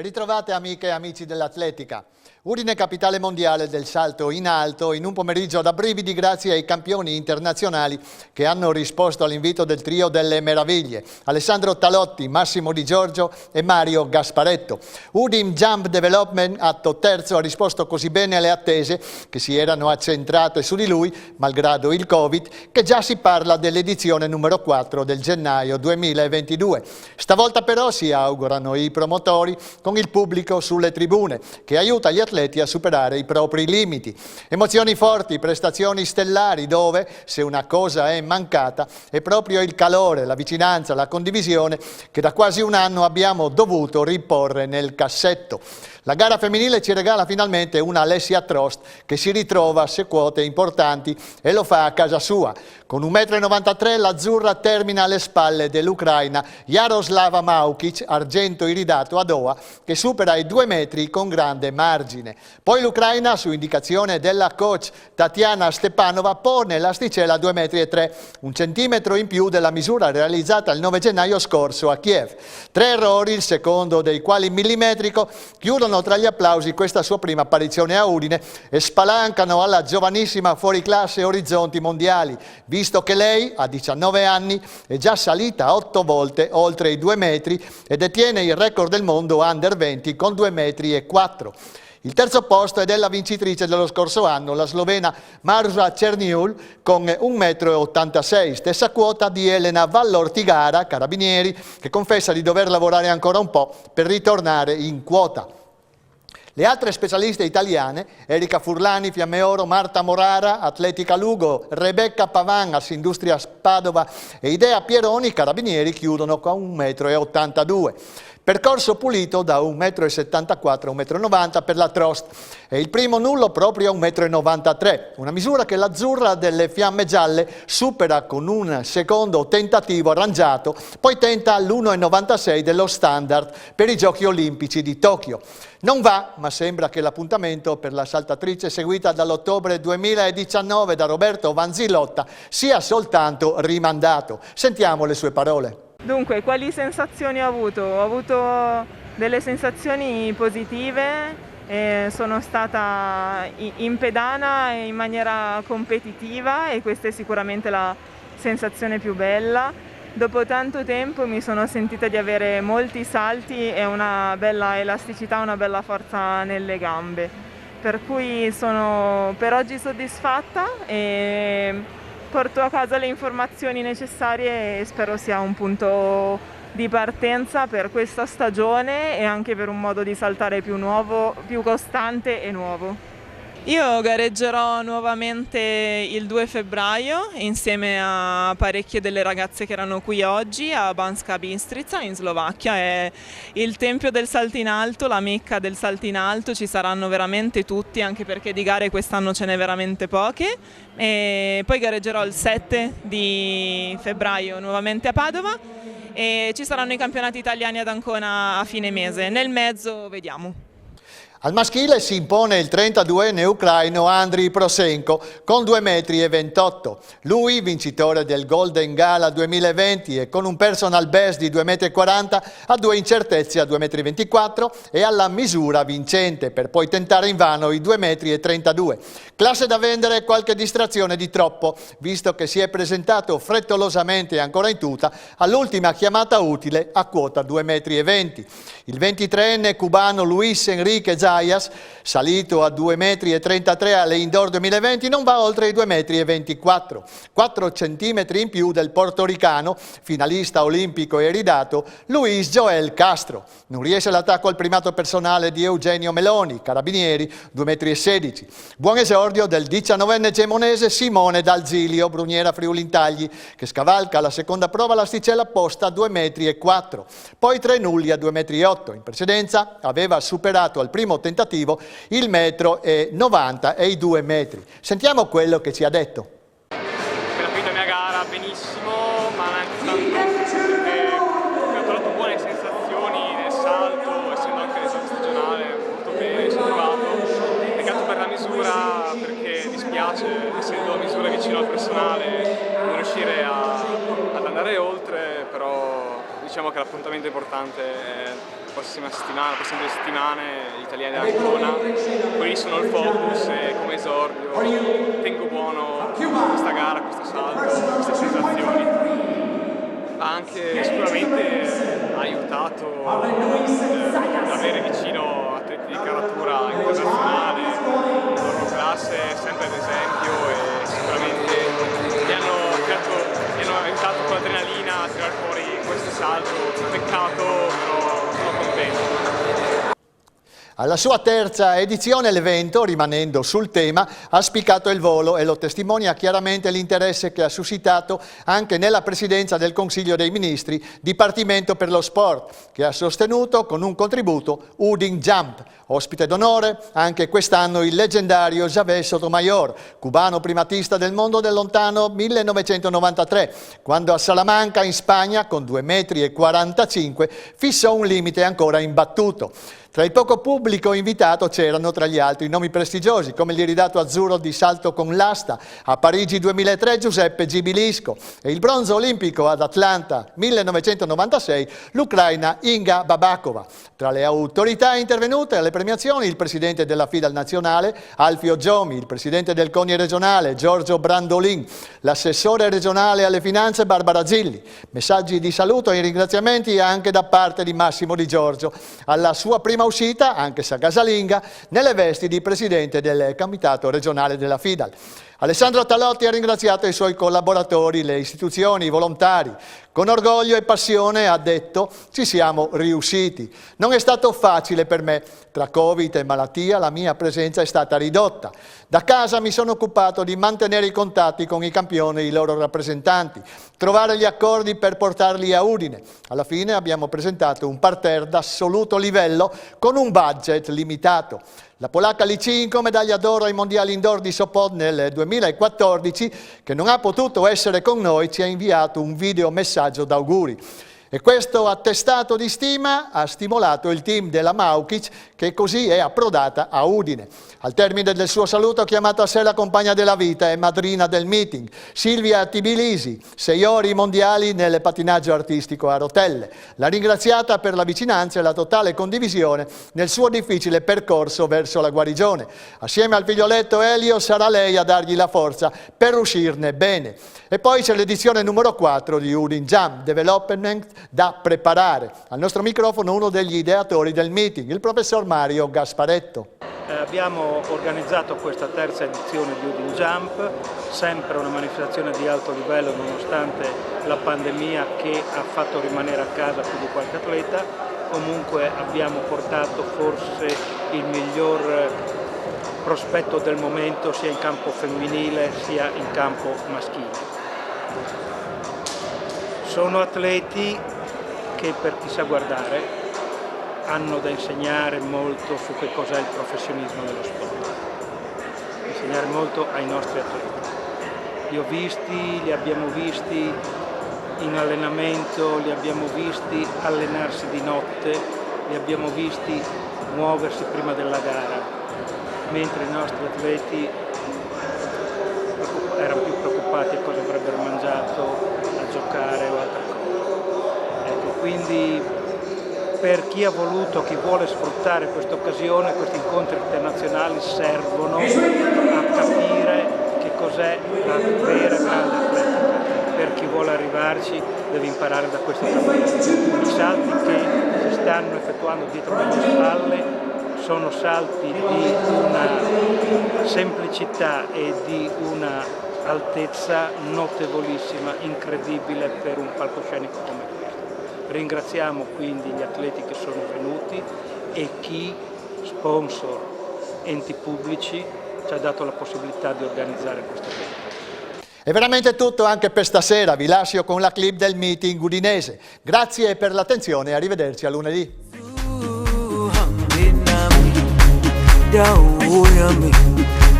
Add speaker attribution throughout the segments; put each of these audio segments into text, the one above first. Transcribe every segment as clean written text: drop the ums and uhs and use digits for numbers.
Speaker 1: Ben ritrovate amiche e amici dell'atletica. Udine capitale mondiale del salto in alto in un pomeriggio da brividi grazie ai campioni internazionali che hanno risposto all'invito del trio delle meraviglie, Alessandro Talotti, Massimo Di Giorgio e Mario Gasparetto. Udim Jump Development, atto terzo, ha risposto così bene alle attese che si erano accentrate su di lui, malgrado il Covid, che già si parla dell'edizione numero 4 del gennaio 2022. Stavolta però si augurano i promotori con il pubblico sulle tribune, che aiuta gli atleti a superare i propri limiti. Emozioni forti, prestazioni stellari dove, se una cosa è mancata, è proprio il calore, la vicinanza, la condivisione che da quasi un anno abbiamo dovuto riporre nel cassetto. La gara femminile ci regala finalmente una Alessia Trost che si ritrova a 6 quote importanti e lo fa a casa sua. Con 1,93 m l'azzurra termina alle spalle dell'Ucraina Jaroslava Maukic, argento iridato a Doha, che supera i 2 metri con grande margine. Poi l'Ucraina, su indicazione della coach Tatiana Stepanova, pone l'asticella a 2,3 m, 1 centimetro in più della misura realizzata il 9 gennaio scorso a Kiev. 3 errori, il secondo dei quali millimetrico, chiudono tra gli applausi questa sua prima apparizione a Udine e spalancano alla giovanissima fuoriclasse orizzonti mondiali, visto che lei, a 19 anni, è già salita 8 volte oltre i 2 metri e detiene il record del mondo under 20 con 2,4 metri. Il terzo posto è della vincitrice dello scorso anno, la slovena Maruša Černiul, con 1,86 m, stessa quota di Elena Vallortigara, carabinieri, che confessa di dover lavorare ancora un po' per ritornare in quota. Le altre specialiste italiane, Erika Furlani, Fiamme Oro, Marta Morara, Atletica Lugo, Rebecca Pavan, Assindustria Padova e Idea Pieroni, carabinieri, chiudono con 1,82 m. Percorso pulito da 1,74 m a 1,90 m per la Trost e il primo nullo proprio a 1,93 m, una misura che l'azzurra delle Fiamme Gialle supera con un secondo tentativo arrangiato, poi tenta l'1,96 m dello standard per i Giochi Olimpici di Tokyo. Non va, ma sembra che l'appuntamento per la saltatrice seguita dall'ottobre 2019 da Roberto Vanzillotta sia soltanto rimandato. Sentiamo le sue parole.
Speaker 2: Dunque, quali sensazioni ho avuto? Ho avuto delle sensazioni positive, sono stata in pedana in maniera competitiva e questa è sicuramente la sensazione più bella. Dopo tanto tempo mi sono sentita di avere molti salti e una bella elasticità, una bella forza nelle gambe. Per cui sono per oggi soddisfatta e porto a casa le informazioni necessarie e spero sia un punto di partenza per questa stagione e anche per un modo di saltare più nuovo, più costante e nuovo. Io gareggerò nuovamente il 2 febbraio insieme a parecchie delle ragazze che erano qui oggi a Banska Bystrica in Slovacchia. È il tempio del salto in alto, la mecca del salto in alto, ci saranno veramente tutti anche perché di gare quest'anno ce n'è veramente poche. E poi gareggerò il 7 di febbraio nuovamente a Padova e ci saranno i campionati italiani ad Ancona a fine mese, nel mezzo vediamo.
Speaker 1: Al maschile si impone il 32enne ucraino Andriy Prosenko con 2,28 m. Lui, vincitore del Golden Gala 2020 e con un personal best di 2,40 m, ha 2 incertezze a 2,24 m e alla misura vincente, per poi tentare invano i 2,32 m. Classe da vendere, qualche distrazione di troppo, visto che si è presentato frettolosamente e ancora in tuta all'ultima chiamata utile a quota 2,20 m. Il 23enne cubano Luis Enrique Zayas, salito a 2,33 m alle Indoor 2020, non va oltre i 2,24 m. 4 centimetri in più del portoricano, finalista olimpico e iridato, Luis Joel Castro. Non riesce l'attacco al primato personale di Eugenio Meloni, carabinieri, 2,16 m. Buon esordio del 19enne gemonese Simone D'Alzilio, Bruniera Friuli Intagli, che scavalca la seconda prova l'asticella apposta a 2,4 m. Poi 3 nulli a 2,8 m. In precedenza aveva superato al primo tentativo il 1,90 m e i 2 metri. Sentiamo quello che ci ha detto.
Speaker 3: Per la prima mia gara benissimo, ma neanche tanto perché ho trovato buone sensazioni nel salto, essendo anche l'estate stagionale, molto bene mi sono trovato. Peccato per la misura perché dispiace, essendo la misura vicino al personale, non riuscire ad andare oltre, però diciamo che l'appuntamento importante è prossime due settimane, gli italiani d'Ancona. Quelli sono il focus e come esordio tengo buono questa gara, questo salto, queste sensazioni. Anche sicuramente ha aiutato ad avere vicino atleti di caratura internazionale, la loro classe sempre ad esempio, e sicuramente mi hanno aiutato con l'adrenalina a tirare fuori questo salto. Peccato, però sono contento.
Speaker 1: Alla sua terza edizione l'evento, rimanendo sul tema, ha spiccato il volo e lo testimonia chiaramente l'interesse che ha suscitato anche nella presidenza del Consiglio dei Ministri Dipartimento per lo Sport, che ha sostenuto con un contributo Udine Jump. Ospite d'onore anche quest'anno il leggendario Javé Sotomayor, cubano primatista del mondo del lontano 1993, quando a Salamanca in Spagna con 2,45 m fissò un limite ancora imbattuto. Tra il poco pubblico invitato c'erano tra gli altri nomi prestigiosi come l'iridato azzurro di salto con l'asta a Parigi 2003 Giuseppe Gibilisco e il bronzo olimpico ad Atlanta 1996 l'ucraina Inga Babakova. Tra le autorità intervenute alle premiazioni il presidente della FIDAL nazionale Alfio Giomi, il presidente del CONI regionale Giorgio Brandolin, l'assessore regionale alle finanze Barbara Zilli. Messaggi di saluto e ringraziamenti anche da parte di Massimo Di Giorgio alla sua prima uscita, anche se a casalinga, nelle vesti di presidente del comitato regionale della FIDAL. Alessandro Talotti ha ringraziato i suoi collaboratori, le istituzioni, i volontari. Con orgoglio e passione ha detto: ci siamo riusciti. Non è stato facile per me. Tra Covid e malattia la mia presenza è stata ridotta. Da casa mi sono occupato di mantenere i contatti con i campioni e i loro rappresentanti, trovare gli accordi per portarli a Udine. Alla fine abbiamo presentato un parterre d'assoluto livello con un budget limitato. La polacca Licinko, medaglia d'oro ai mondiali indoor di Sopot nel 2014, che non ha potuto essere con noi, ci ha inviato un video messaggio d'auguri. E questo attestato di stima ha stimolato il team della Maukic, che così è approdata a Udine. Al termine del suo saluto ha chiamato a sé la compagna della vita e madrina del meeting, Silvia Tbilisi, 6 ori mondiali nel patinaggio artistico a rotelle. L'ha ringraziata per la vicinanza e la totale condivisione nel suo difficile percorso verso la guarigione. Assieme al figlioletto Elio sarà lei a dargli la forza per uscirne bene. E poi c'è l'edizione numero 4 di Udine Jump Development da preparare. Al nostro microfono uno degli ideatori del meeting, il professor Mario Gasparetto.
Speaker 4: Abbiamo organizzato questa terza edizione di Udine Jump, sempre una manifestazione di alto livello nonostante la pandemia che ha fatto rimanere a casa più di qualche atleta. Comunque abbiamo portato forse il miglior prospetto del momento sia in campo femminile sia in campo maschile. Sono atleti che per chi sa guardare hanno da insegnare molto su che cos'è il professionismo nello sport, insegnare molto ai nostri atleti. Li abbiamo visti in allenamento, li abbiamo visti allenarsi di notte, li abbiamo visti muoversi prima della gara, mentre i nostri atleti erano più preoccupati a cosa avrebbero mangiato, a giocare o altre cose. Ecco, quindi per chi ha voluto, chi vuole sfruttare questa occasione, questi incontri internazionali servono a capire che cos'è la vera grande atletica. Per chi vuole arrivarci deve imparare da questi campioni. I salti che si stanno effettuando dietro le mie spalle sono salti di una semplicità e di una altezza notevolissima, incredibile per un palcoscenico come questo. Ringraziamo quindi gli atleti che sono venuti e chi, sponsor, enti pubblici, ci ha dato la possibilità di organizzare questo evento.
Speaker 1: È veramente tutto anche per stasera, vi lascio con la clip del meeting udinese. Grazie per l'attenzione e arrivederci a lunedì.
Speaker 5: Dauyami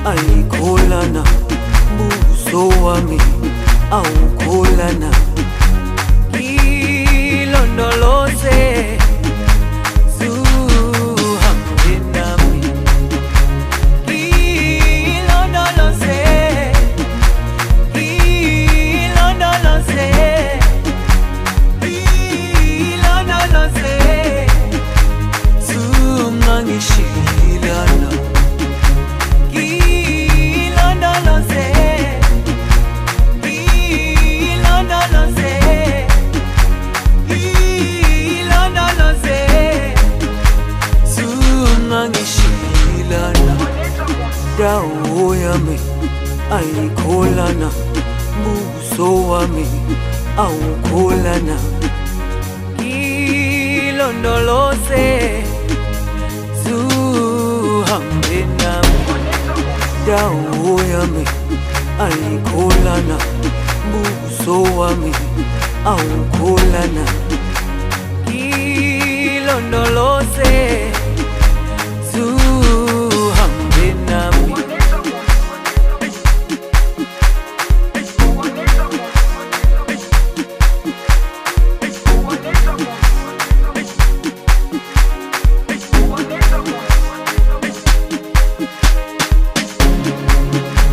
Speaker 5: aikolana buso wami aukolana ilondoloze zuhambenami ilondoloze ilondoloze ilondoloze awukholana ilondoloze zuhambe nami dawo yami ayikholana buso wami awukholana ilondoloze zuhambe nami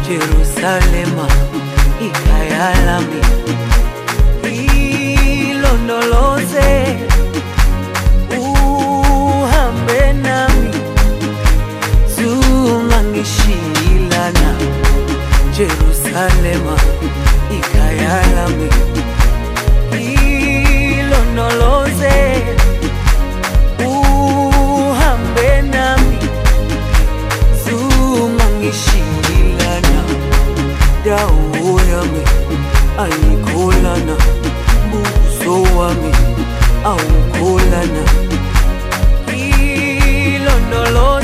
Speaker 5: Jerusalema ikhaya lami ilondoloze uhambe nami zungangishilana Jerusalema ikhaya lami ilondoloze uhambe nami zungangishilana dawo yami ayikholana buso wami awukholana ilondoloze